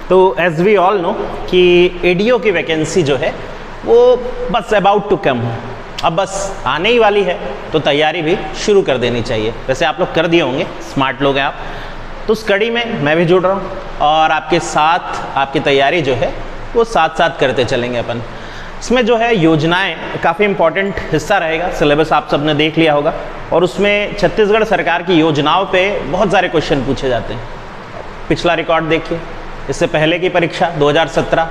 तो as we all know कि ADO की वैकेंसी जो है वो बस अबाउट टू कम है, अब बस आने ही वाली है, तो तैयारी भी शुरू कर देनी चाहिए। वैसे आप लोग कर दिए होंगे, स्मार्ट लोग हैं आप, तो उस कड़ी में मैं भी जुड़ रहा हूँ और आपके साथ आपकी तैयारी जो है वो साथ साथ करते चलेंगे अपन। इसमें जो है योजनाएं काफ़ी इंपॉर्टेंट हिस्सा रहेगा, सिलेबस आप सब ने देख लिया होगा और उसमें छत्तीसगढ़ सरकार की योजनाओं पे बहुत सारे क्वेश्चन पूछे जाते हैं। पिछला रिकॉर्ड देखिए, इससे पहले की परीक्षा 2017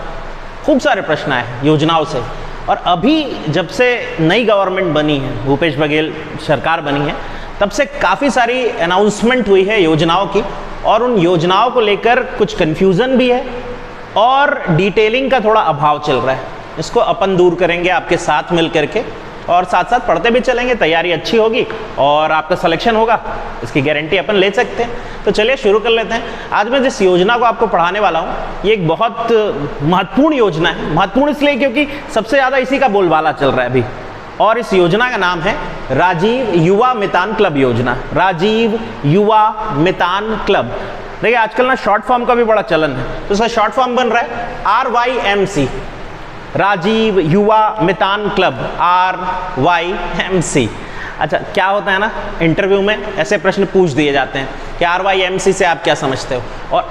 खूब सारे प्रश्न आए योजनाओं से, और अभी जब से नई गवर्नमेंट बनी है, भूपेश बघेल सरकार बनी है, तब से काफ़ी सारी अनाउंसमेंट हुई है योजनाओं की, और उन योजनाओं को लेकर कुछ कन्फ्यूज़न भी है और डिटेलिंग का थोड़ा अभाव चल रहा है। इसको अपन दूर करेंगे आपके साथ मिल करके, और साथ साथ पढ़ते भी चलेंगे, तैयारी अच्छी होगी और आपका सिलेक्शन होगा, इसकी गारंटी अपन ले सकते हैं। तो चलिए शुरू कर लेते हैं। आज मैं जिस योजना को आपको पढ़ाने वाला हूँ ये एक बहुत महत्वपूर्ण योजना है। महत्वपूर्ण इसलिए क्योंकि सबसे ज़्यादा इसी का बोलबाला चल रहा है अभी, और इस योजना का नाम है राजीव युवा मितान क्लब योजना। राजीव युवा मितान क्लब, देखिए आजकल ना शॉर्ट फॉर्म का भी बड़ा चलन है, तो इसका शॉर्ट फॉर्म बन रहा है RYMC, Rajiv Yuva Mitan club, RYMC। अच्छा, क्या होता है ना, इंटरव्यू में ऐसे प्रश्न पूछ दिए जाते हैं कि RYMC से आप क्या समझते हो, और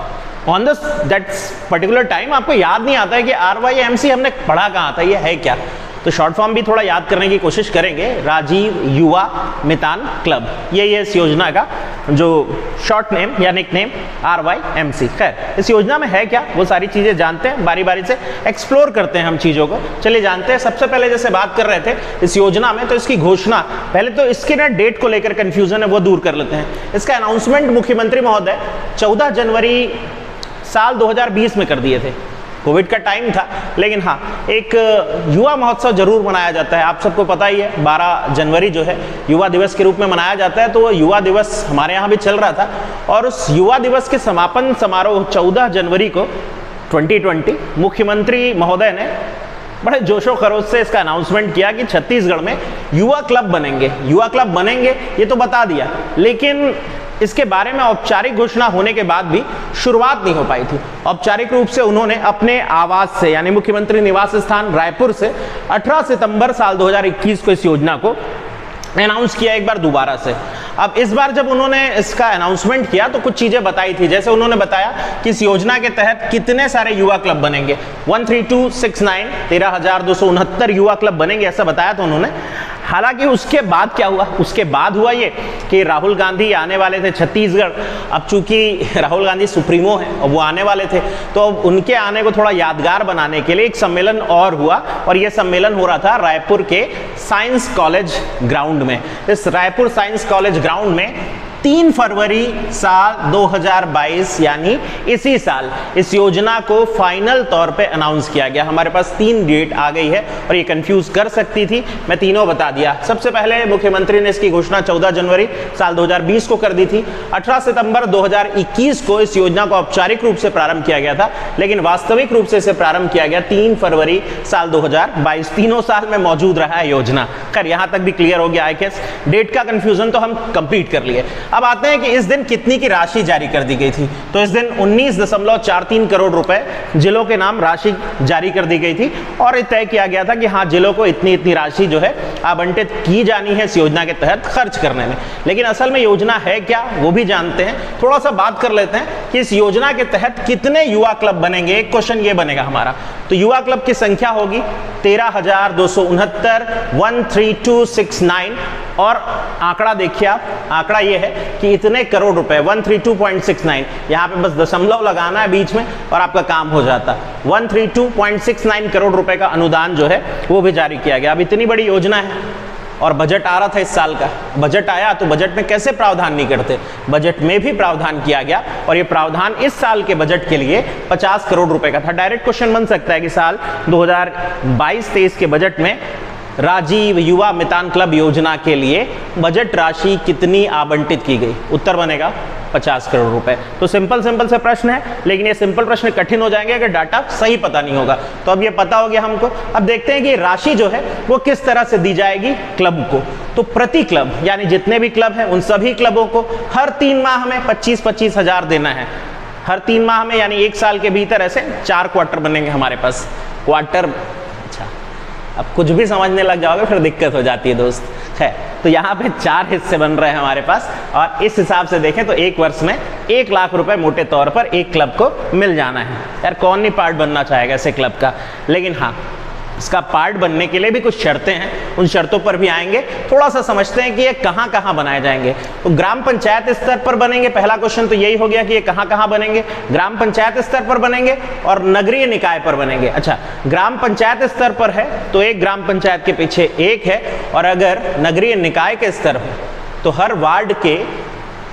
on the that particular time आपको याद नहीं आता है कि RYMC हमने पढ़ा कहाँ था, ये है क्या। तो शॉर्ट फॉर्म भी थोड़ा याद करने की कोशिश करेंगे, राजीव युवा मितान क्लब, ये इस योजना का जो शॉर्ट नेम या निक नेम RYMC। खैर, इस योजना में है क्या, वो सारी चीज़ें जानते हैं, बारी बारी से एक्सप्लोर करते हैं हम चीज़ों को। चलिए जानते हैं। सबसे पहले जैसे बात कर रहे थे इस योजना में, तो इसकी घोषणा, पहले तो इसके ना डेट को लेकर कन्फ्यूजन है वो दूर कर लेते हैं। इसका अनाउंसमेंट मुख्यमंत्री महोदय 14 जनवरी साल 2020 में कर दिए थे। कोविड का टाइम था, लेकिन हाँ, एक युवा महोत्सव जरूर मनाया जाता है, आप सबको पता ही है। 12 जनवरी जो है युवा दिवस के रूप में मनाया जाता है, तो वो युवा दिवस हमारे यहाँ भी चल रहा था, और उस युवा दिवस के समापन समारोह 14 जनवरी को 2020 मुख्यमंत्री महोदय ने बड़े जोशो खरोश से इसका अनाउंसमेंट किया कि छत्तीसगढ़ में युवा क्लब बनेंगे। युवा क्लब बनेंगे ये तो बता दिया, लेकिन इसके बारे में औपचारिक घोषणा होने के बाद भी शुरुआत नहीं हो पाई थी। औपचारिक रूप से उन्होंने अपने आवास से, यानी मुख्यमंत्री निवास स्थान रायपुर से 18 सितंबर साल 2021 को इस योजना को अनाउंस किया एक बार दोबारा से। अब इस बार जब उन्होंने इसका अनाउंसमेंट किया तो कुछ चीजें बताई थी, जैसे उन्होंने बताया कि इस योजना के तहत कितने सारे युवा क्लब बनेंगे। 13269 13,269 युवा क्लब बनेंगे, ऐसा बताया था उन्होंने। हालांकि उसके बाद क्या हुआ, उसके बाद हुआ ये कि राहुल गांधी आने वाले थे छत्तीसगढ़। अब चूंकि राहुल गांधी सुप्रीमो है और वो आने वाले थे, तो अब उनके आने को थोड़ा यादगार बनाने के लिए एक सम्मेलन और हुआ, और ये सम्मेलन हो रहा था रायपुर के साइंस कॉलेज ग्राउंड में। इस रायपुर साइंस कॉलेज ग्राउंड में 3 फरवरी साल 2022 यानी इसी साल इस योजना को फाइनल तौर पे अनाउंस किया गया। हमारे पास 3 डेट आ गई है और ये कंफ्यूज कर सकती थी, मैं तीनों बता दिया। सबसे पहले मुख्यमंत्री ने इसकी घोषणा 14 जनवरी साल 2020 को कर दी थी। 18 सितंबर 2021 को इस योजना को औपचारिक रूप से प्रारंभ किया गया था, लेकिन वास्तविक रूप से इसे प्रारंभ किया गया 3 फरवरी साल 2022। तीनों साल में मौजूद रहा है योजना। खैर, यहां तक भी क्लियर हो गया आई गेस, डेट का कंफ्यूजन तो हम कंप्लीट कर लिए। अब आते हैं कि इस दिन कितनी की राशि जारी कर दी गई थी। तो इस दिन 19.43 करोड़ रुपए जिलों के नाम राशि जारी कर दी गई थी, और तय किया गया था कि हाँ, जिलों को इतनी इतनी राशि जो है आवंटित की जानी है इस योजना के तहत खर्च करने में। लेकिन असल में योजना है क्या वो भी जानते हैं। थोड़ा सा बात कर लेते हैं कि इस योजना के तहत कितने युवा क्लब बनेंगे। एक क्वेश्चन ये बनेगा हमारा, तो युवा क्लब की संख्या होगी 13,269, 13269, और आंकड़ा देखिए आप, आंकड़ा ये है कि इतने करोड़ रुपए 132.69, यहां पे बस दशमलव लगाना है बीच में और आपका काम हो जाता। 132.69 करोड़ रुपए का अनुदान जो है वो भी जारी किया गया। अब इतनी बड़ी योजना है और बजट आ रहा था इस साल का, बजट आया तो बजट में कैसे प्रावधान नहीं करते, बजट में भी प्रावधान किया गया, और ये प्रावधान इस साल के बजट के लिए 50 करोड़ रुपए का था। डायरेक्ट क्वेश्चन बन सकता है कि साल 2022-23 के बजट में राजीव युवा मितान क्लब योजना के लिए बजट राशि कितनी आवंटित की गई। उत्तर बनेगा 50 करोड़ रुपए। तो सिंपल से प्रश्न है, लेकिन ये सिंपल प्रश्न कठिन हो जाएंगे अगर डाटा सही पता नहीं होगा। तो अब ये पता हो गया हमको। अब देखते हैं कि राशि जो है वो किस तरह से दी जाएगी क्लब को। तो प्रति क्लब, यानी जितने भी क्लब हैं उन सभी क्लबों को हर 3 माह में 25-25 हजार देना है। हर 3 माह में यानी 1 साल के भीतर ऐसे 4 क्वार्टर बनेंगे हमारे पास। क्वार्टर, अच्छा अब कुछ भी समझने लग जाओगे फिर दिक्कत हो जाती है दोस्त। है तो यहाँ पे 4 हिस्से बन रहे हैं हमारे पास, और इस हिसाब से देखें तो 1 वर्ष में 1 लाख रुपए मोटे तौर पर एक क्लब को मिल जाना है। यार कौन नहीं पार्ट बनना चाहेगा ऐसे क्लब का, लेकिन हाँ इसका पार्ट बनने के लिए भी कुछ शर्तें हैं, उन शर्तों पर भी आएंगे। थोड़ा सा समझते हैं कि ये कहाँ कहाँ बनाए जाएंगे। तो ग्राम पंचायत स्तर पर बनेंगे, पहला क्वेश्चन तो यही हो गया कि ये कहाँ कहाँ बनेंगे। ग्राम पंचायत स्तर पर बनेंगे और नगरीय निकाय पर बनेंगे। अच्छा, ग्राम पंचायत स्तर पर है तो एक ग्राम पंचायत के पीछे एक है, और अगर नगरीय निकाय के स्तर हो तो हर वार्ड के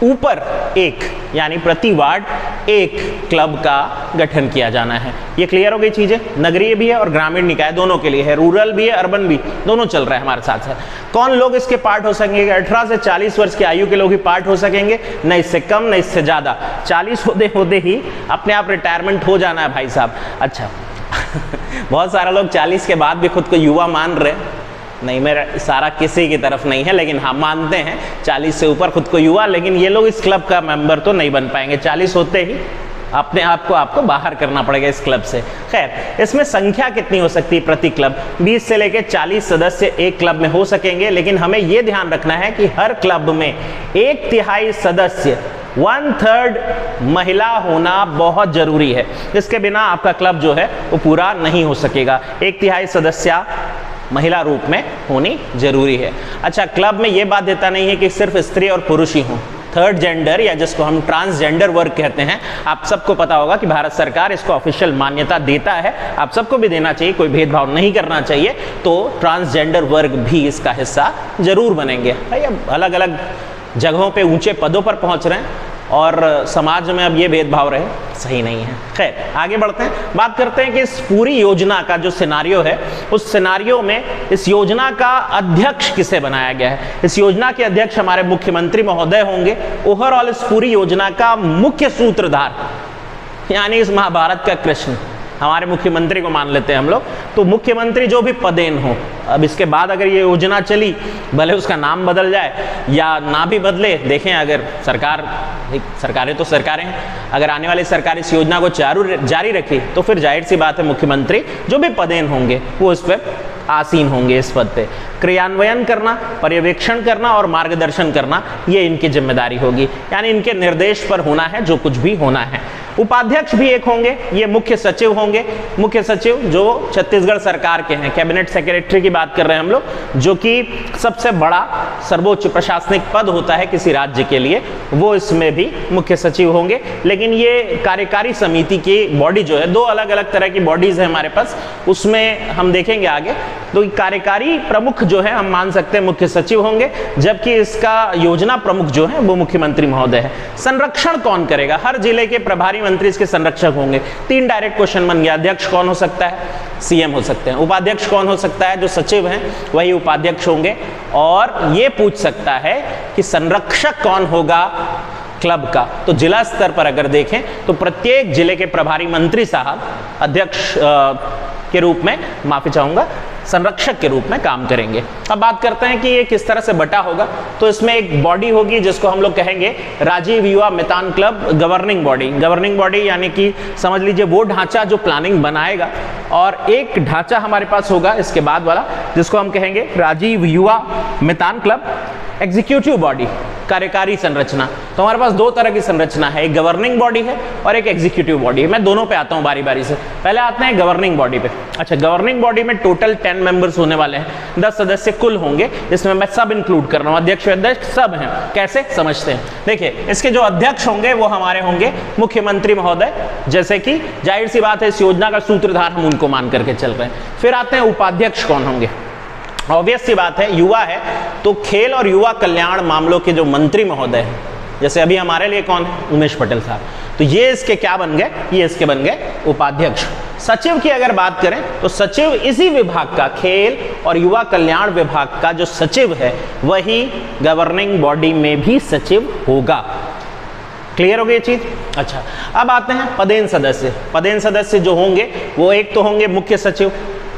ऊपर एक, यानी प्रति वार्ड एक क्लब का गठन किया जाना है। ये क्लियर हो गई चीजें। नगरीय भी है और ग्रामीण निकाय दोनों के लिए है, रूरल भी है अर्बन भी, दोनों चल रहा है हमारे साथ साथ। कौन लोग इसके पार्ट हो सकेंगे? 18 से 40 वर्ष की आयु के लोग ही पार्ट हो सकेंगे, न इससे कम न इससे ज्यादा। 40 होते ही अपने आप रिटायरमेंट हो जाना है भाई साहब। अच्छा बहुत सारा लोग 40 के बाद भी खुद को युवा मान रहे हैं। नहीं, मेरा इशारा किसी की तरफ नहीं है, लेकिन हाँ मानते हैं 40 से ऊपर खुद को युवा, लेकिन ये लोग इस क्लब का मेंबर तो नहीं बन पाएंगे। 40 होते ही अपने आप को आपको बाहर करना पड़ेगा इस क्लब से। खैर, इसमें संख्या कितनी हो सकती है प्रति क्लब? 20 से लेकर 40 सदस्य एक क्लब में हो सकेंगे, लेकिन हमें यह ध्यान रखना है कि हर क्लब में 1/3 सदस्य 1/3 महिला होना बहुत जरूरी है। इसके बिना आपका क्लब जो है वो पूरा नहीं हो सकेगा। 1/3 सदस्य महिला रूप में होनी जरूरी है। अच्छा, क्लब में यह बाध्यता नहीं है कि सिर्फ स्त्री और पुरुष ही हों। थर्ड जेंडर या जिसको हम ट्रांसजेंडर वर्ग कहते हैं, आप सबको पता होगा कि भारत सरकार इसको ऑफिशियल मान्यता देता है। आप सबको भी देना चाहिए, कोई भेदभाव नहीं करना चाहिए। तो ट्रांसजेंडर वर्ग भी इसका हिस्सा जरूर बनेंगे। भाई अब अलग अलग जगहों पे ऊंचे पदों पर पहुंच रहे हैं और समाज में अब ये भेदभाव रहे, सही नहीं है। खैर आगे बढ़ते हैं, बात करते हैं कि इस पूरी योजना का जो सिनारियो है, उस सिनारियो में इस योजना का अध्यक्ष किसे बनाया गया है। इस योजना के अध्यक्ष हमारे मुख्यमंत्री महोदय होंगे। ओवरऑल इस पूरी योजना का मुख्य सूत्रधार, यानी इस महाभारत का कृष्ण, हमारे मुख्यमंत्री को मान लेते हैं हम लोग। तो मुख्यमंत्री जो भी पदेन हो, अब इसके बाद अगर ये योजना चली, भले उसका नाम बदल जाए या ना भी बदले, देखें अगर सरकारें तो सरकारें हैं, अगर आने वाली सरकार इस योजना को जारी रखी तो फिर जाहिर सी बात है मुख्यमंत्री जो भी पदेन होंगे वो इस पर आसीन होंगे। इस पद पे क्रियान्वयन करना, पर्यवेक्षण करना और मार्गदर्शन करना, ये इनकी जिम्मेदारी होगी, यानी इनके निर्देश पर होना है जो कुछ भी होना है। उपाध्यक्ष भी एक होंगे, ये मुख्य सचिव होंगे। मुख्य सचिव जो छत्तीसगढ़ सरकार के हैं, कैबिनेट सेक्रेटरी की बात कर रहे हैं हम लोग, जो कि सबसे बड़ा सर्वोच्च प्रशासनिक पद होता है किसी राज्य के लिए, वो इसमें भी मुख्य सचिव होंगे। लेकिन ये कार्यकारी समिति की बॉडी जो है, 2 अलग अलग तरह की बॉडीज है हमारे पास, उसमें हम देखेंगे आगे। तो कार्यकारी प्रमुख जो है हम मान सकते हैं मुख्य सचिव होंगे, जबकि इसका योजना प्रमुख जो है वो मुख्यमंत्री महोदय है। संरक्षण कौन करेगा? हर जिले के प्रभारी मंत्री इसके संरक्षक होंगे। 3 डायरेक्ट क्वेश्चन बन गया। अध्यक्ष कौन हो सकता है? सीएम हो सकते हैं। उपाध्यक्ष कौन हो सकता है? जो सचिव हैं वही उपाध्यक्ष होंगे। और ये पूछ सकता है कि संरक्षक कौन होगा क्लब का? तो जिला स्तर पर अगर देखें तो प्रत्येक जिले के प्रभारी मंत्री साहब अध्यक्ष के रूप में, माफी चाहूंगा, संरक्षक के रूप में काम करेंगे। अब बात करते हैं कि ये किस तरह से बटा होगा। तो इसमें एक बॉडी होगी जिसको हम लोग कहेंगे Rajiv Yuva Mitan club governing body. Governing body यानी कि समझ लीजिए वो ढांचा जो प्लानिंग बनाएगा, और एक ढांचा हमारे पास होगा इसके बाद वाला जिसको हम कहेंगे Rajiv Yuva Mitan club executive body, कार्यकारी संरचना। तो हमारे पास 2 तरह की संरचना है, एक गवर्निंग बॉडी है और एक एग्जीक्यूटिव बॉडी है। मैं दोनों पे आता हूं बारी बारी से। पहले आते हैं गवर्निंग बॉडी पे। अच्छा, गवर्निंग बॉडी में टोटल 10 मेंबर्स होने वाले हैं, 10 सदस्य कुल होंगे। इसमें मैं सब इंक्लूड कर रहा हूं, अध्यक्ष अध्यक्ष सब हैं। कैसे समझते हैं? देखिए, इसके जो अध्यक्ष होंगे वो हमारे होंगे मुख्यमंत्री महोदय, जैसे कि जाहिर सी बात है इस योजना का सूत्रधार हम उनको मान करके चल रहे हैं। फिर आते हैं उपाध्यक्ष कौन होंगे। ऑब्वियस सी बात है, युवा है तो खेल और युवा कल्याण मामलों के जो मंत्री महोदय हैं, जैसे अभी हमारे लिए कौन है? उमेश पटेल साहब। तो ये इसके क्या बन गए? ये इसके बन गए उपाध्यक्ष। सचिव की अगर बात करें तो सचिव इसी विभाग का, खेल और युवा कल्याण विभाग का जो सचिव है वही गवर्निंग बॉडी में भी सचिव होगा। क्लियर हो गई चीज? अच्छा, अब आते हैं पदेन सदस्य। पदेन सदस्य जो होंगे वो एक तो होंगे मुख्य सचिव,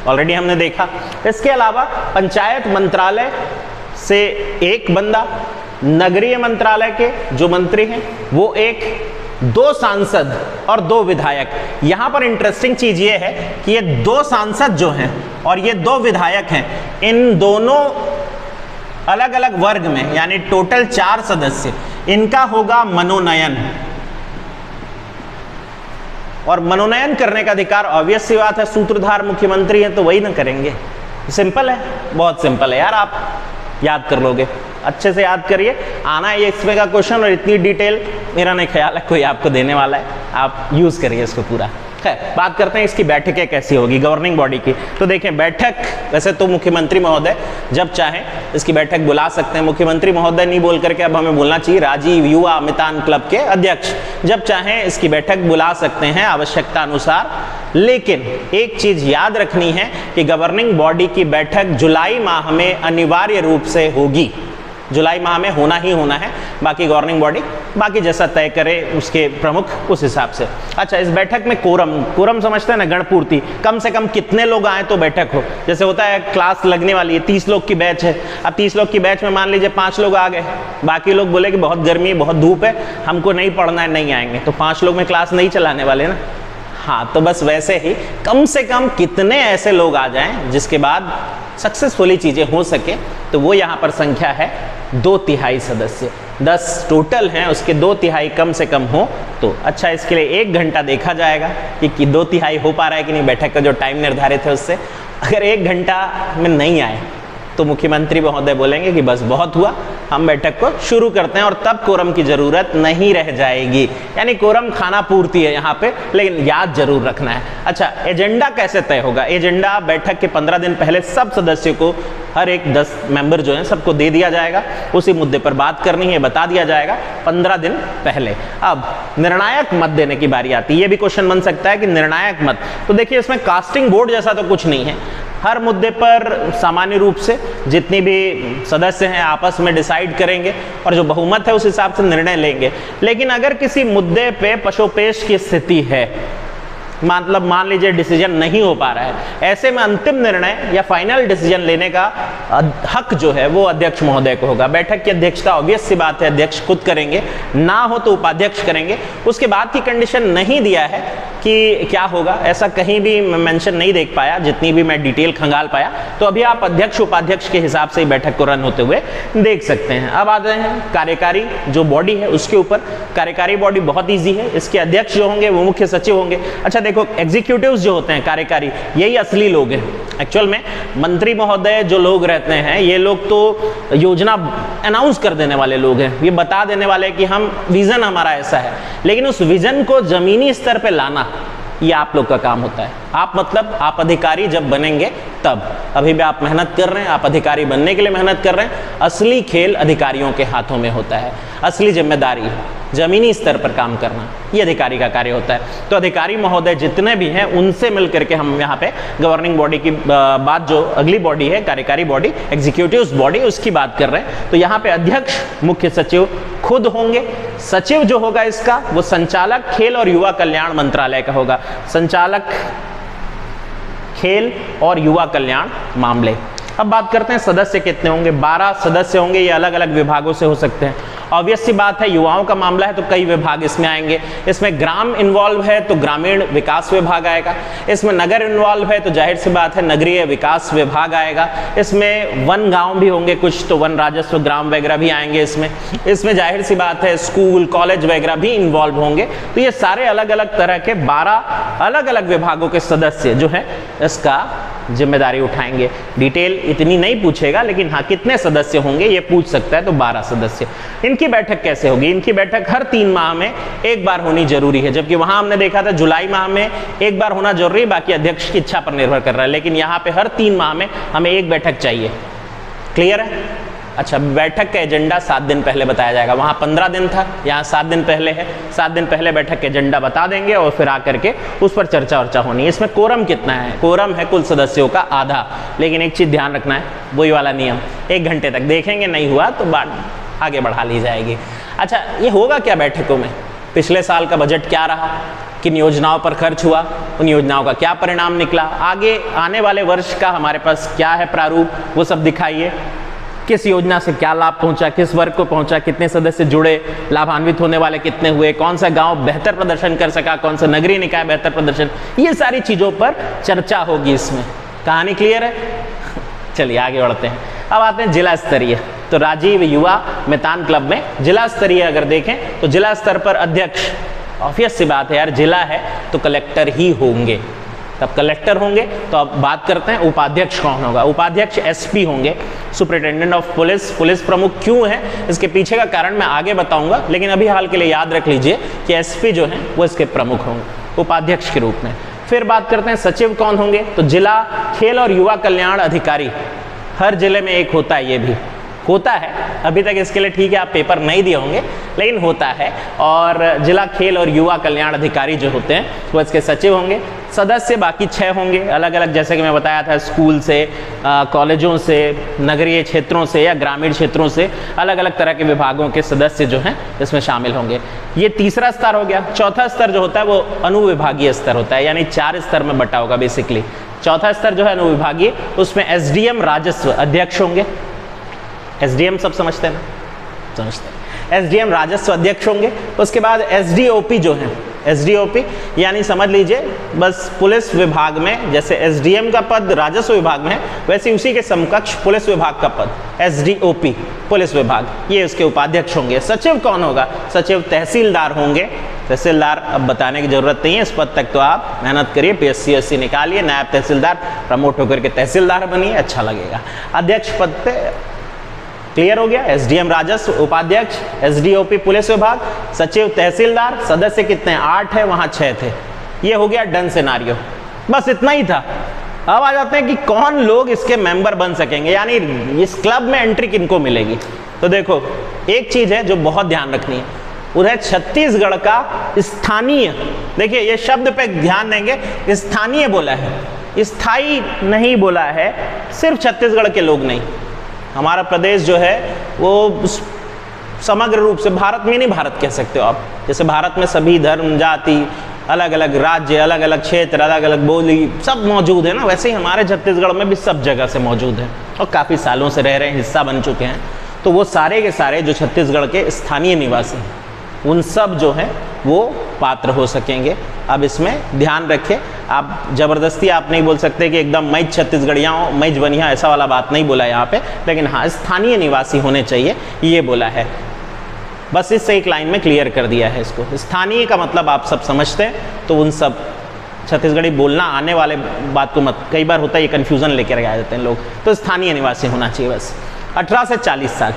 ऑलरेडी हमने देखा। इसके अलावा पंचायत मंत्रालय से एक बंदा, नगरीय मंत्रालय के जो मंत्री हैं वो एक, 2 सांसद और 2 विधायक। यहां पर इंटरेस्टिंग चीज ये है कि ये 2 सांसद जो हैं और ये 2 विधायक हैं, इन दोनों अलग अलग वर्ग में, यानी टोटल 4 सदस्य, इनका होगा मनोनयन। और मनोनयन करने का अधिकार ऑब्वियस सी बात है, सूत्रधार मुख्यमंत्री है तो वही ना करेंगे। सिंपल है, बहुत सिंपल है यार, आप याद कर लोगे, अच्छे से याद करिए। आना है ये इसमें का क्वेश्चन, और इतनी डिटेल मेरा नहीं ख्याल है कोई आपको देने वाला है, आप यूज करिए इसको पूरा। खैर, बात करते हैं इसकी बैठकें कैसी होगी गवर्निंग बॉडी की। तो देखें, बैठक वैसे तो मुख्यमंत्री महोदय जब चाहें इसकी बैठक बुला सकते हैं। मुख्यमंत्री महोदय नहीं बोल करके अब हमें बोलना चाहिए राजीव युवा अमितान क्लब के अध्यक्ष जब चाहें इसकी बैठक बुला सकते हैं आवश्यकता अनुसार। लेकिन एक चीज याद रखनी है कि गवर्निंग बॉडी की बैठक जुलाई माह में अनिवार्य रूप से होगी, जुलाई माह में होना ही होना है। बाकी गवर्निंग बॉडी बाकी जैसा तय करे उसके प्रमुख उस हिसाब से। अच्छा, इस बैठक में कोरम समझते हैं ना, गणपूर्ति, कम से कम कितने लोग आए तो बैठक हो। जैसे होता है क्लास लगने वाली है, 30 लोग की बैच है, अब 30 लोग की बैच में मान लीजिए 5 लोग आ गए, बाकी लोग बोले कि बहुत गर्मी है, बहुत धूप है, हमको नहीं पढ़ना है, नहीं आएंगे, तो 5 लोग में क्लास नहीं चलाने वाले ना। हाँ, तो बस वैसे ही कम से कम कितने ऐसे लोग आ जाएं जिसके बाद सक्सेसफुली चीजें हो सके, तो वो यहाँ पर संख्या है 2/3 सदस्य। 10 टोटल हैं, उसके 2/3 कम से कम हो तो अच्छा। इसके लिए 1 घंटा देखा जाएगा कि 2/3 हो पा रहा है कि नहीं, बैठक का जो टाइम निर्धारित है उससे। अगर 1 घंटा में नहीं आए तो मुख्यमंत्री महोदय बोलेंगे कि बस बहुत हुआ, हम बैठक को शुरू करते हैं, और तब कोरम की जरूरत नहीं रह जाएगी। यानी कोरम खाना पूर्ति है यहाँ पे, लेकिन याद जरूर रखना है। अच्छा, एजेंडा कैसे तय होगा? एजेंडा बैठक के 15 दिन पहले सब सदस्यों को, हर एक 10 मेंबर जो हैं सबको दे दिया जाएगा, उसी मुद्दे पर बात करनी है बता दिया जाएगा 15 दिन पहले। अब निर्णायक मत देने की बारी आती है। ये भी क्वेश्चन बन सकता है कि निर्णायक मत, तो देखिए इसमें कास्टिंग वोट जैसा तो कुछ नहीं है। हर मुद्दे पर सामान्य रूप से जितनी भी सदस्य हैं आपस में डिसाइड करेंगे और जो बहुमत है उस हिसाब से निर्णय लेंगे। लेकिन अगर किसी मुद्दे पे पशोपेश की स्थिति है, मतलब मान लीजिए डिसीजन नहीं हो पा रहा है, ऐसे में अंतिम निर्णय या फाइनल डिसीजन लेने का हक जो है वो अध्यक्ष महोदय को होगा। बैठक की अध्यक्षता ऑब्वियस सी बात है अध्यक्ष खुद करेंगे, ना हो तो उपाध्यक्ष करेंगे। उसके बाद की कंडीशन नहीं दिया है कि क्या होगा, ऐसा कहीं भी मेंशन नहीं देख पाया, जितनी भी मैं डिटेल खंगाल पाया। तो अभी आप अध्यक्ष उपाध्यक्ष के हिसाब से ही बैठक को रन होते हुए देख सकते हैं। अब आते हैं कार्यकारी जो बॉडी है उसके ऊपर। कार्यकारी बॉडी बहुत ईजी है, इसके अध्यक्ष जो होंगे वो मुख्य सचिव होंगे। अच्छा देखो, एग्जीक्यूटिव्स जो होते हैं कार्यकारी, यही असली लोग हैं। एक्चुअल में मंत्री महोदय जो लोग रहते हैं, ये लोग तो योजना अनाउंस कर देने वाले लोग हैं, ये बता देने वाले कि हम विजन हमारा ऐसा है, लेकिन उस विजन को जमीनी स्तर पे लाना ये आप लोग का काम होता है। आप मतलब आप अधिकारी जब बनेंगे तब, अभी भी आप मेहनत कर रहे हैं, आप अधिकारी बनने के लिए मेहनत कर रहे हैं। असली खेल अधिकारियों के हाथों में होता है, असली जिम्मेदारी जमीनी स्तर पर काम करना ये अधिकारी का कार्य होता है। तो अधिकारी महोदय जितने भी हैं उनसे मिलकर के हम यहाँ पे गवर्निंग बॉडी की बात, जो अगली बॉडी है कार्यकारी बॉडी, एग्जीक्यूटिव्स बॉडी, उसकी बात कर रहे हैं। तो यहाँ पे अध्यक्ष मुख्य सचिव खुद होंगे। सचिव जो होगा इसका वो संचालक खेल और युवा कल्याण मंत्रालय का होगा, संचालक खेल और युवा कल्याण मामले। अब बात करते हैं सदस्य कितने होंगे। 12 सदस्य होंगे, ये अलग अलग विभागों से हो सकते हैं। ऑब्वियस सी बात है, युवाओं का मामला है तो कई विभाग इसमें आएंगे। इसमें ग्राम इन्वॉल्व है तो ग्रामीण विकास विभाग आएगा। इसमें नगर इन्वॉल्व है तो जाहिर सी बात है नगरीय विकास विभाग आएगा। इसमें वन गांव भी होंगे कुछ, तो वन राजस्व ग्राम वगैरह भी आएंगे इसमें जाहिर सी बात है स्कूल कॉलेज वगैरह भी इन्वॉल्व होंगे। तो ये सारे अलग अलग तरह के 12 अलग अलग विभागों के सदस्य जो है इसका जिम्मेदारी उठाएंगे। डिटेल इतनी नहीं पूछेगा, लेकिन हाँ कितने सदस्य होंगे ये पूछ सकता है, तो 12 सदस्य। इनकी बैठक कैसे होगी? इनकी बैठक हर 3 माह में एक बार होनी जरूरी है, जबकि वहां हमने देखा था जुलाई माह में एक बार होना जरूरी है, बाकी अध्यक्ष की इच्छा पर निर्भर कर रहा है। लेकिन यहाँ पे हर 3 माह में हमें एक बैठक चाहिए। क्लियर है? अच्छा, बैठक का एजेंडा 7 दिन पहले बताया जाएगा। वहां 15 दिन था, यहाँ 7 दिन पहले है। 7 दिन पहले बैठक का एजेंडा बता देंगे और फिर आकर के उस पर चर्चा वर्चा होनी है। इसमें कोरम कितना है? कोरम है कुल सदस्यों का आधा। लेकिन एक चीज ध्यान रखना है, वही वाला नियम, 1 घंटे तक देखेंगे, नहीं हुआ तो बात आगे बढ़ा ली जाएगी। अच्छा, ये होगा क्या बैठकों में? पिछले साल का बजट क्या रहा, किन योजनाओं पर खर्च हुआ, उन योजनाओं का क्या परिणाम निकला, आगे आने वाले वर्ष का हमारे पास क्या है प्रारूप, वो सब दिखाइए। किस योजना से क्या लाभ पहुंचा, किस वर्ग को पहुंचा, कितने सदस्य जुड़े, लाभान्वित होने वाले कितने हुए, कौन सा गांव बेहतर प्रदर्शन कर सका, कौन सा नगरीय निकाय बेहतर प्रदर्शन, ये सारी चीजों पर चर्चा होगी इसमें। कहानी क्लियर है? चलिए आगे बढ़ते हैं। अब आते हैं जिला स्तरीय। तो राजीव युवा मैदान क्लब में जिला स्तरीय अगर देखें तो जिला स्तर पर अध्यक्ष, ऑब्वियस सी बात है यार, जिला है तो कलेक्टर ही होंगे, तब कलेक्टर होंगे। तो अब बात करते हैं उपाध्यक्ष कौन होगा। उपाध्यक्ष एसपी होंगे, सुपरिटेंडेंट ऑफ पुलिस। पुलिस प्रमुख क्यों है इसके पीछे का कारण मैं आगे बताऊंगा, लेकिन अभी हाल के लिए याद रख लीजिए कि एसपी जो है वो इसके प्रमुख होंगे उपाध्यक्ष के रूप में। फिर बात करते हैं सचिव कौन होंगे। तो जिला खेल और युवा कल्याण अधिकारी, हर जिले में एक होता है, ये भी होता है, अभी तक इसके लिए ठीक है आप पेपर नहीं दिए होंगे, लेकिन होता है। और जिला खेल और युवा कल्याण अधिकारी जो होते हैं वो इसके सचिव होंगे। सदस्य बाकी 6 होंगे अलग अलग, जैसे कि मैं बताया था, स्कूल से, कॉलेजों से, नगरीय क्षेत्रों से या ग्रामीण क्षेत्रों से अलग अलग तरह के विभागों के सदस्य जो हैं इसमें शामिल होंगे। ये तीसरा स्तर हो गया। चौथा स्तर जो होता है वो अनुविभागीय स्तर होता है, यानी 4 स्तर में बटा होगा बेसिकली। चौथा स्तर जो है अनुविभागीय, उसमें एसडीएम राजस्व अध्यक्ष होंगे। एसडीएम सब समझते हैं ना? समझते हैं। एसडीएम राजस्व अध्यक्ष होंगे। उसके बाद एसडीओपी जो है, एसडीओपी यानी समझ लीजिए बस पुलिस विभाग में जैसे एसडीएम का पद राजस्व विभाग में है, वैसे उसी के समकक्ष पुलिस विभाग का पद एसडीओपी पुलिस विभाग, ये उसके उपाध्यक्ष होंगे। सचिव कौन होगा? सचिव तहसीलदार होंगे। तहसीलदार अब बताने की जरूरत नहीं है, इस पद तक तो आप मेहनत करिए, पीएससी निकालिए, नायब तहसीलदार प्रमोट होकर के तहसीलदार बनिए, अच्छा लगेगा। अध्यक्ष पद पे क्लियर हो गया। एसडीएम राजस्व, उपाध्यक्ष, एसडीओपी पुलिस विभाग, सचिव तहसीलदार। सदस्य कितने? 8 है, वहां 6 थे। ये हो गया डन सिनारियो, बस इतना ही था। अब आ जाते हैं कि कौन लोग इसके मेंबर बन सकेंगे, यानी इस क्लब में एंट्री किनको मिलेगी। तो देखो एक चीज है जो बहुत ध्यान रखनी है, उधर छत्तीसगढ़ का स्थानीय, देखिए ये शब्द पे ध्यान देंगे, स्थानीय बोला है, स्थायी नहीं बोला है। सिर्फ छत्तीसगढ़ के लोग नहीं, हमारा प्रदेश जो है वो समग्र रूप से, भारत में नहीं, भारत कह सकते हो आप, जैसे भारत में सभी धर्म, जाति, अलग अलग राज्य, अलग अलग क्षेत्र, अलग अलग बोली सब मौजूद है ना, वैसे ही हमारे छत्तीसगढ़ में भी सब जगह से मौजूद है और काफ़ी सालों से रह रहे हैं, हिस्सा बन चुके हैं। तो वो सारे के सारे जो छत्तीसगढ़ के स्थानीय निवासी हैं उन सब जो हैं वो पात्र हो सकेंगे। अब इसमें ध्यान रखें, आप जबरदस्ती आप नहीं बोल सकते कि एकदम मैं छत्तीसगढ़िया हूँ, मैं बनिया, ऐसा वाला बात नहीं बोला यहाँ पे, लेकिन हाँ स्थानीय निवासी होने चाहिए ये बोला है। बस इससे एक लाइन में क्लियर कर दिया है इसको। स्थानीय का मतलब आप सब समझते हैं, तो उन सब छत्तीसगढ़ी बोलना आने वाले बात को मत, कई बार होता है ये कन्फ्यूज़न लेकर आ जाते हैं लोग, तो स्थानीय निवासी होना चाहिए बस। 18 से 40 साल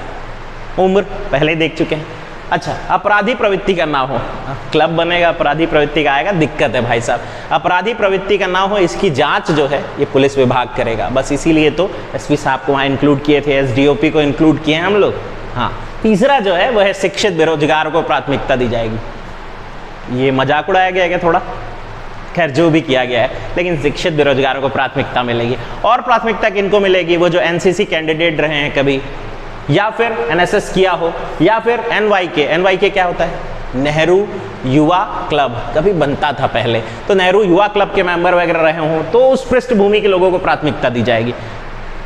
उम्र पहले देख चुके हैं। अच्छा, अपराधी प्रवृत्ति का ना हो, क्लब बनेगा अपराधी प्रवृत्ति का आएगा, दिक्कत है भाई साहब। अपराधी प्रवृत्ति का ना हो, इसकी जांच जो है ये पुलिस विभाग करेगा, बस इसीलिए तो एसपी साहब को वहाँ इंक्लूड किए थे, एसडीओपी को इंक्लूड किए हैं हम लोग। हाँ, तीसरा जो है वह है शिक्षित बेरोजगार को प्राथमिकता दी जाएगी। ये मजाक उड़ाया गया है क्या थोड़ा? खैर जो भी किया गया है, लेकिन शिक्षित बेरोजगारों को प्राथमिकता मिलेगी। और प्राथमिकता किनको मिलेगी? वो जो एनसीसी कैंडिडेट रहे हैं कभी, या फिर एनएसएस किया हो, या फिर एनवाईके। एनवाईके क्या होता है? नेहरू युवा क्लब, कभी बनता था पहले, तो नेहरू युवा क्लब के मेंबर वगैरह रहे हों तो उस पृष्ठभूमि के लोगों को प्राथमिकता दी जाएगी।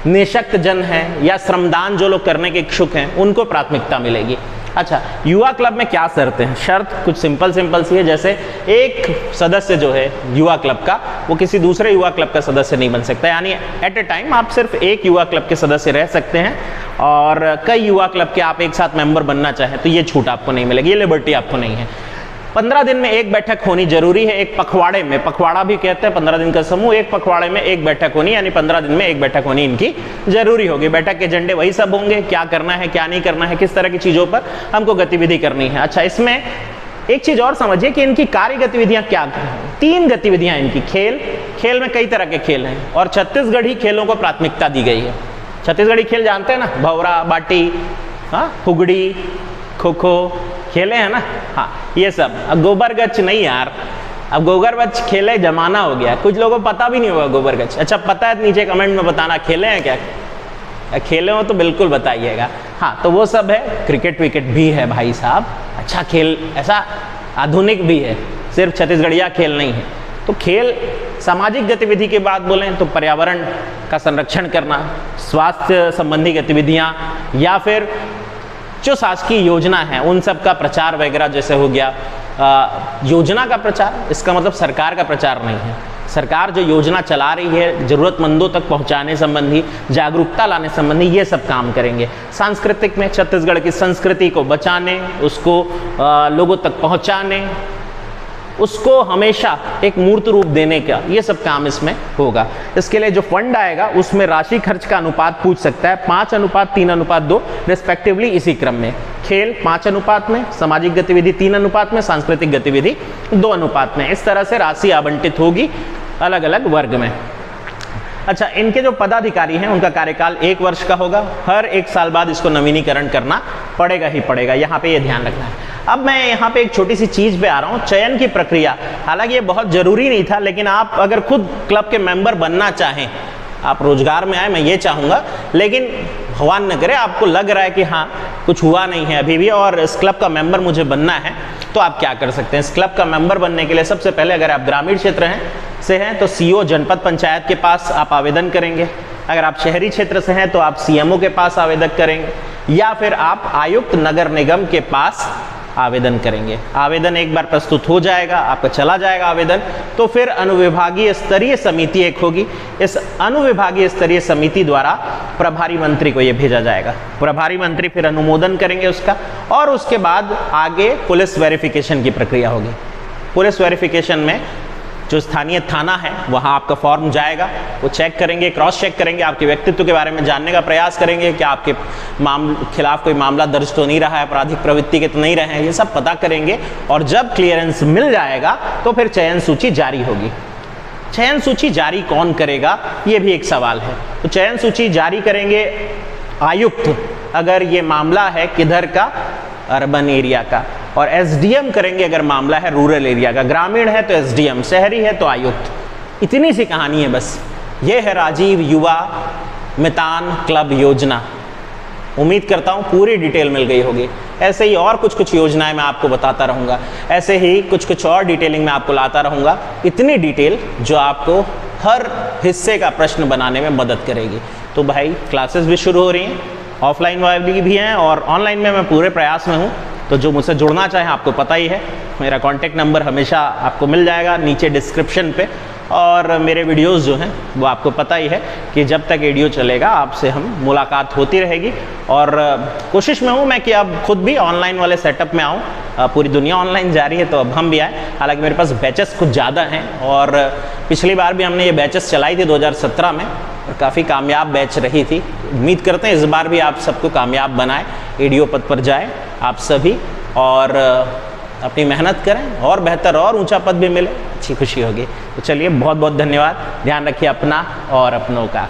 निःशक्त जन हैं या श्रमदान जो लोग करने के इच्छुक हैं उनको प्राथमिकता मिलेगी। अच्छा, युवा क्लब में क्या शर्तें हैं? शर्त कुछ सिंपल सी है, जैसे एक सदस्य जो है युवा क्लब का वो किसी दूसरे युवा क्लब का सदस्य नहीं बन सकता, यानी एट ए टाइम आप सिर्फ एक युवा क्लब के सदस्य रह सकते हैं, और कई युवा क्लब के आप एक साथ मेंबर बनना चाहें तो ये छूट आपको नहीं मिलेगी, ये लिबर्टी आपको नहीं है। 15 दिन में एक बैठक होनी जरूरी है, एक पखवाड़े में, पखवाड़ा भी कहते हैं 15 दिन का समूह, एक पखवाड़े में एक बैठक होनी, यानी 15 दिन में एक बैठक होनी इनकी जरूरी होगी। बैठक के एजेंडे वही सब होंगे, क्या करना है क्या नहीं करना है, किस तरह की चीज़ों पर हमको गतिविधि करनी है। अच्छा, इसमें एक चीज़ और समझिए कि इनकी कार्य गतिविधियाँ क्या हैं। 3 गतिविधियाँ इनकी। खेल में कई तरह के खेल हैं और छत्तीसगढ़ी खेलों को प्राथमिकता दी गई है। छत्तीसगढ़ी खेल जानते हैं ना, भंवरा, बाटी, हाँ, फुगड़ी, खो खो खेले हैं ना, हाँ ये सब। अब गोबर गच नहीं यार, अब गोबर गच खेले जमाना हो गया, कुछ लोगों को पता भी नहीं होगा गोबर गच। अच्छा पता है नीचे कमेंट में बताना, खेले हैं क्या? खेले हो तो बिल्कुल बताइएगा। हाँ, तो वो सब है। क्रिकेट विकेट भी है भाई साहब, अच्छा खेल, ऐसा आधुनिक भी है, सिर्फ छत्तीसगढ़िया खेल नहीं है। तो खेल सामाजिक गतिविधि की बात बोलें तो पर्यावरण का संरक्षण करना, स्वास्थ्य संबंधी गतिविधियां, या फिर जो शासकीय योजना है उन सब का प्रचार वगैरह, जैसे हो गया योजना का प्रचार। इसका मतलब सरकार का प्रचार नहीं है, सरकार जो योजना चला रही है ज़रूरतमंदों तक पहुंचाने संबंधी, जागरूकता लाने संबंधी, ये सब काम करेंगे। सांस्कृतिक में छत्तीसगढ़ की संस्कृति को बचाने, उसको लोगों तक पहुंचाने, उसको हमेशा एक मूर्त रूप देने का, ये सब काम इसमें होगा। इसके लिए जो फंड आएगा उसमें राशि खर्च का अनुपात पूछ सकता है, 5:3:2 रिस्पेक्टिवली, इसी क्रम में। खेल 5 अनुपात में, सामाजिक गतिविधि 3 अनुपात में, सांस्कृतिक गतिविधि 2 अनुपात में। इस तरह से राशि आवंटित होगी अलग अलग वर्ग में। अच्छा, इनके जो पदाधिकारी हैं उनका कार्यकाल 1 वर्ष का होगा। हर 1 साल बाद इसको नवीनीकरण करना पड़ेगा ही पड़ेगा, यहाँ पे ये ध्यान रखना है। अब मैं यहाँ पे एक छोटी सी चीज़ पे आ रहा हूँ, चयन की प्रक्रिया। हालांकि ये बहुत ज़रूरी नहीं था, लेकिन आप अगर खुद क्लब के मेंबर बनना चाहें, आप रोजगार में आए, मैं ये चाहूँगा, लेकिन भगवान न करे आपको लग रहा है कि हाँ कुछ हुआ नहीं है अभी भी और इस क्लब का मेंबर मुझे बनना है, तो आप क्या कर सकते हैं। इस क्लब का मेंबर बनने के लिए सबसे पहले अगर आप ग्रामीण क्षेत्र से हैं तो सीओ जनपद पंचायत के पास आप आवेदन करेंगे। अगर आप शहरी क्षेत्र से हैं तो आप सीएमओ के पास आवेदन करेंगे, या फिर आप आयुक्त नगर निगम के पास आवेदन करेंगे। आवेदन एक बार प्रस्तुत हो जाएगा, आपका चला जाएगा आवेदन, तो फिर अनुविभागीय स्तरीय समिति एक होगी। इस अनुविभागीय स्तरीय समिति द्वारा प्रभारी मंत्री को ये भेजा जाएगा। प्रभारी मंत्री फिर अनुमोदन करेंगे उसका, और उसके बाद आगे पुलिस वेरिफिकेशन की प्रक्रिया होगी। पुलिस वेरिफिकेशन में जो स्थानीय थाना है वहाँ आपका फॉर्म जाएगा, वो चेक करेंगे, क्रॉस चेक करेंगे, आपके व्यक्तित्व के बारे में जानने का प्रयास करेंगे कि आपके खिलाफ कोई मामला दर्ज तो नहीं रहा है, आपराधिक प्रवृत्ति के तो नहीं रहे हैं, ये सब पता करेंगे। और जब क्लियरेंस मिल जाएगा तो फिर चयन सूची जारी होगी। चयन सूची जारी कौन करेगा, ये भी एक सवाल है। तो चयन सूची जारी करेंगे आयुक्त, अगर ये मामला है किधर का, अर्बन एरिया का, और एसडीएम करेंगे अगर मामला है रूरल एरिया का। ग्रामीण है तो एसडीएम, शहरी है तो आयुक्त। इतनी सी कहानी है बस। ये है राजीव युवा मितान क्लब योजना। उम्मीद करता हूँ पूरी डिटेल मिल गई होगी। ऐसे ही और कुछ योजनाएं मैं आपको बताता रहूँगा, ऐसे ही कुछ और डिटेलिंग मैं आपको लाता रहूँगा। इतनी डिटेल जो आपको हर हिस्से का प्रश्न बनाने में मदद करेगी। तो भाई क्लासेस भी शुरू हो रही हैं, ऑफलाइन वाली भी हैं और ऑनलाइन में मैं पूरे प्रयास में हूँ। तो जो मुझसे जुड़ना चाहे, आपको पता ही है मेरा कॉन्टैक्ट नंबर हमेशा आपको मिल जाएगा नीचे डिस्क्रिप्शन पे, और मेरे वीडियोस जो हैं वो आपको पता ही है कि जब तक वीडियो चलेगा आपसे हम मुलाकात होती रहेगी। और कोशिश में हूँ मैं कि अब खुद भी ऑनलाइन वाले सेटअप में आऊँ। पूरी दुनिया ऑनलाइन जा रही है तो अब हम भी आए। हालांकि मेरे पास बैचेस कुछ ज़्यादा हैं, और पिछली बार भी हमने ये बैचेस चलाई थी 2017 में, और काफ़ी कामयाब बैच रही थी। उम्मीद करते हैं इस बार भी आप सबको कामयाब बनाए, वीडियो पद पर जाए आप सभी, और अपनी मेहनत करें और बेहतर और ऊंचा पद भी मिले, अच्छी खुशी होगी। तो चलिए, बहुत बहुत धन्यवाद। ध्यान रखिए अपना और अपनों का।